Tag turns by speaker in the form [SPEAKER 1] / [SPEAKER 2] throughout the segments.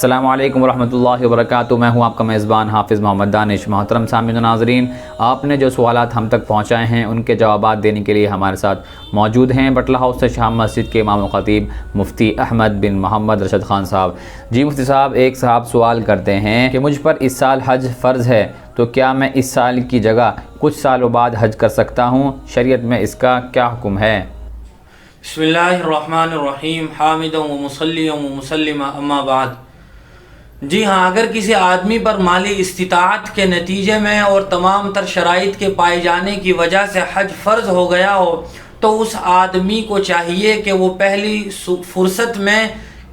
[SPEAKER 1] السلام علیکم ورحمۃ اللہ وبرکاتہ۔ میں ہوں آپ کا میزبان حافظ محمد دانش۔ محترم سامعین و ناظرین، آپ نے جو سوالات ہم تک پہنچائے ہیں ان کے جوابات دینے کے لیے ہمارے ساتھ موجود ہیں بٹلہ ہاؤس سے شام مسجد کے امام و خطیب مفتی احمد بن محمد رشد خان صاحب۔ جی مفتی صاحب، ایک صاحب سوال کرتے ہیں کہ مجھ پر اس سال حج فرض ہے، تو کیا میں اس سال کی جگہ کچھ سالوں بعد حج کر سکتا ہوں؟ شریعت میں اس کا کیا حکم ہے؟
[SPEAKER 2] بسم اللہ الرحمن الرحیم، حامدا و مصلیا و مسلما، اما بعد۔ جی ہاں، اگر کسی آدمی پر مالی استطاعت کے نتیجے میں اور تمام تر شرائط کے پائے جانے کی وجہ سے حج فرض ہو گیا ہو تو اس آدمی کو چاہیے کہ وہ پہلی فرصت میں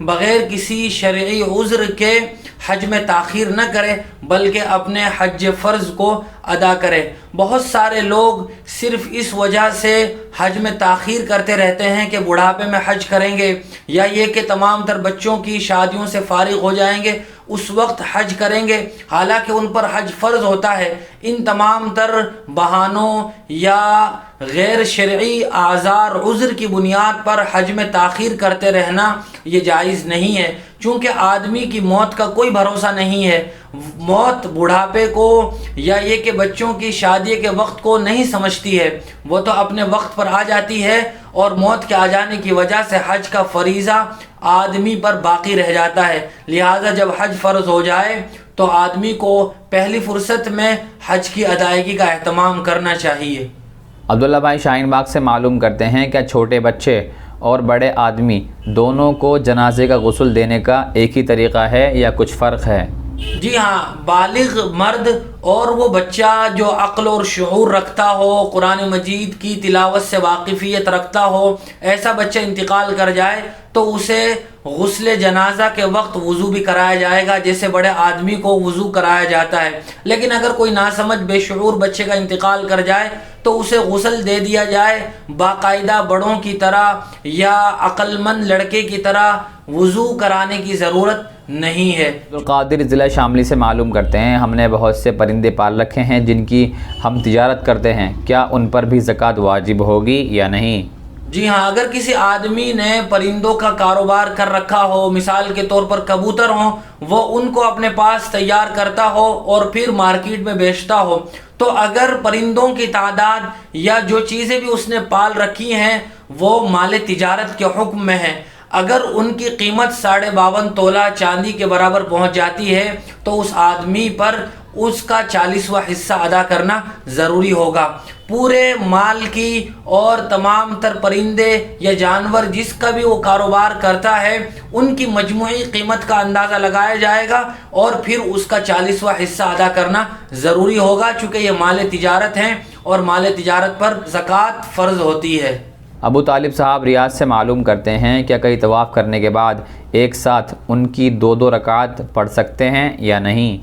[SPEAKER 2] بغیر کسی شرعی عذر کے حج میں تاخیر نہ کرے بلکہ اپنے حج فرض کو ادا کرے۔ بہت سارے لوگ صرف اس وجہ سے حج میں تاخیر کرتے رہتے ہیں کہ بڑھاپے میں حج کریں گے، یا یہ کہ تمام تر بچوں کی شادیوں سے فارغ ہو جائیں گے اس وقت حج کریں گے، حالانکہ ان پر حج فرض ہوتا ہے۔ ان تمام تر بہانوں یا غیر شرعی اعذار عذر کی بنیاد پر حج میں تاخیر کرتے رہنا یہ جائز نہیں ہے، چونکہ آدمی کی موت کا کوئی بھروسہ نہیں ہے۔ موت بڑھاپے کو یا یہ کہ بچوں کی شادی کے وقت کو نہیں سمجھتی ہے، وہ تو اپنے وقت پر آ جاتی ہے، اور موت کے آ جانے کی وجہ سے حج کا فریضہ آدمی پر باقی رہ جاتا ہے۔ لہٰذا جب حج فرض ہو جائے تو آدمی کو پہلی فرصت میں حج کی ادائیگی کا اہتمام کرنا چاہیے۔
[SPEAKER 1] عبداللہ بھائی شاہین باغ سے معلوم کرتے ہیں کہ چھوٹے بچے اور بڑے آدمی دونوں کو جنازے کا غسل دینے کا ایک ہی طریقہ ہے یا کچھ فرق ہے؟
[SPEAKER 2] جی ہاں، بالغ مرد اور وہ بچہ جو عقل اور شعور رکھتا ہو، قرآن مجید کی تلاوت سے واقفیت رکھتا ہو، ایسا بچہ انتقال کر جائے تو اسے غسل جنازہ کے وقت وضو بھی کرایا جائے گا جیسے بڑے آدمی کو وضو کرایا جاتا ہے۔ لیکن اگر کوئی ناسمجھ بے شعور بچے کا انتقال کر جائے تو اسے غسل دے دیا جائے، باقاعدہ بڑوں کی طرح یا عقل مند لڑکے کی طرح وضو کرانے کی ضرورت نہیں ہے۔
[SPEAKER 1] عبدالقادر ضلع شاملی سے معلوم کرتے ہیں، ہم نے بہت سے پرندے پال رکھے ہیں جن کی ہم تجارت کرتے ہیں، کیا ان پر بھی زکوٰۃ واجب ہوگی یا نہیں؟
[SPEAKER 2] جی ہاں، اگر کسی آدمی نے پرندوں کا کاروبار کر رکھا ہو، مثال کے طور پر کبوتر ہوں، وہ ان کو اپنے پاس تیار کرتا ہو اور پھر مارکیٹ میں بیچتا ہو، تو اگر پرندوں کی تعداد یا جو چیزیں بھی اس نے پال رکھی ہیں وہ مال تجارت کے حکم میں ہیں، اگر ان کی قیمت 52.5 تولہ چاندی کے برابر پہنچ جاتی ہے تو اس آدمی پر اس کا 40واں حصہ ادا کرنا ضروری ہوگا۔ پورے مال کی اور تمام تر پرندے یا جانور جس کا بھی وہ کاروبار کرتا ہے ان کی مجموعی قیمت کا اندازہ لگایا جائے گا اور پھر اس کا 40واں حصہ ادا کرنا ضروری ہوگا، چونکہ یہ مال تجارت ہیں اور مال تجارت پر زکوٰۃ فرض ہوتی ہے۔
[SPEAKER 1] ابو طالب صاحب ریاض سے معلوم کرتے ہیں کیا کئی طواف کرنے کے بعد ایک ساتھ ان کی 2 رکعت پڑھ سکتے ہیں یا نہیں؟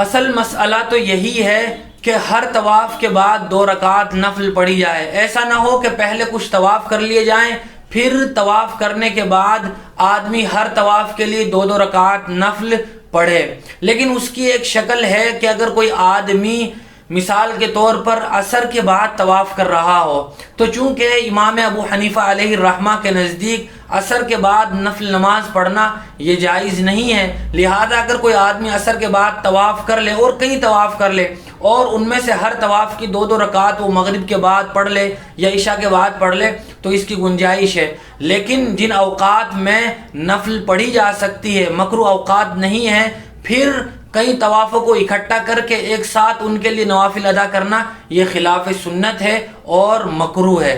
[SPEAKER 2] اصل مسئلہ تو یہی ہے کہ ہر طواف کے بعد 2 رکعت نفل پڑھی جائے۔ ایسا نہ ہو کہ پہلے کچھ طواف کر لیے جائیں، پھر طواف کرنے کے بعد آدمی ہر طواف کے لیے 2 رکعت نفل پڑھے۔ لیکن اس کی ایک شکل ہے کہ اگر کوئی آدمی مثال کے طور پر عصر کے بعد طواف کر رہا ہو تو چونکہ امام ابو حنیفہ علیہ الرحمہ کے نزدیک عصر کے بعد نفل نماز پڑھنا یہ جائز نہیں ہے، لہذا اگر کوئی آدمی عصر کے بعد طواف کر لے اور کئی طواف کر لے اور ان میں سے ہر طواف کی 2 رکعت وہ مغرب کے بعد پڑھ لے یا عشاء کے بعد پڑھ لے تو اس کی گنجائش ہے۔ لیکن جن اوقات میں نفل پڑھی جا سکتی ہے، مکروہ اوقات نہیں ہے، پھر کئی طوافوں کو اکٹھا کر کے ایک ساتھ ان کے لیے نوافل ادا کرنا یہ خلاف سنت ہے اور مکروہ ہے۔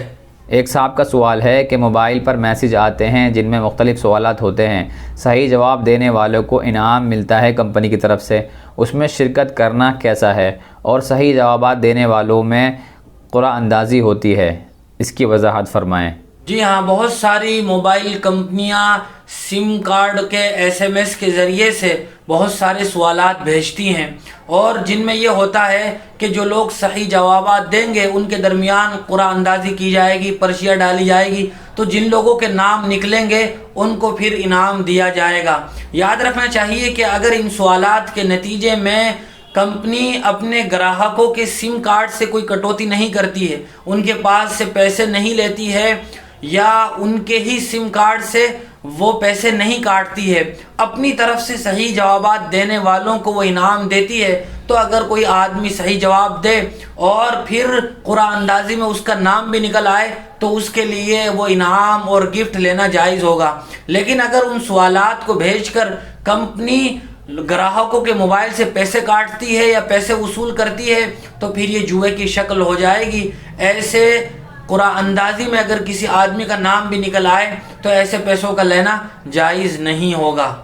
[SPEAKER 1] ایک صاحب کا سوال ہے کہ موبائل پر میسج آتے ہیں جن میں مختلف سوالات ہوتے ہیں، صحیح جواب دینے والوں کو انعام ملتا ہے کمپنی کی طرف سے، اس میں شرکت کرنا کیسا ہے؟ اور صحیح جوابات دینے والوں میں قرعہ اندازی ہوتی ہے، اس کی وضاحت فرمائیں۔
[SPEAKER 2] جی ہاں، بہت ساری موبائل کمپنیاں سم کارڈ کے SMS کے ذریعے سے بہت سارے سوالات بھیجتی ہیں، اور جن میں یہ ہوتا ہے کہ جو لوگ صحیح جوابات دیں گے ان کے درمیان قرعہ اندازی کی جائے گی، پرچیاں ڈالی جائے گی، تو جن لوگوں کے نام نکلیں گے ان کو پھر انعام دیا جائے گا۔ یاد رکھنا چاہیے کہ اگر ان سوالات کے نتیجے میں کمپنی اپنے گراہکوں کے سم کارڈ سے کوئی کٹوتی نہیں کرتی ہے، ان کے پاس سے پیسے نہیں لیتی ہے، یا ان کے ہی سم کارڈ سے وہ پیسے نہیں کاٹتی ہے، اپنی طرف سے صحیح جوابات دینے والوں کو وہ انعام دیتی ہے۔ تو اگر کوئی آدمی صحیح جواب دے اور پھر قرآن اندازی میں اس کا نام بھی نکل آئے تو اس کے لیے وہ انعام اور گفٹ لینا جائز ہوگا۔ لیکن اگر ان سوالات کو بھیج کر کمپنی گراہکوں کے موبائل سے پیسے کاٹتی ہے یا پیسے وصول کرتی ہے تو پھر یہ جوئے کی شکل ہو جائے گی۔ ایسے قرآن اندازی میں اگر کسی آدمی کا نام بھی نکل آئے تو ایسے پیسوں کا لینا جائز نہیں ہوگا۔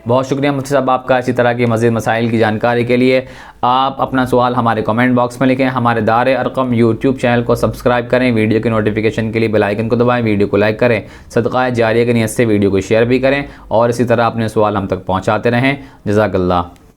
[SPEAKER 1] بہت شکریہ مفتی صاحب آپ کا۔ اسی طرح کی مزید مسائل کی جانکاری کے لیے آپ اپنا سوال ہمارے کمنٹ باکس میں لکھیں۔ ہمارے دار ارقم یوٹیوب چینل کو سبسکرائب کریں، ویڈیو کی نوٹیفیکیشن کے لیے بیل آئیکن کو دبائیں، ویڈیو کو لائک کریں، صدقہ جاریہ کی نیت سے ویڈیو کو شیئر بھی کریں اور اسی طرح اپنے سوال ہم تک پہنچاتے رہیں۔ جزاک اللہ۔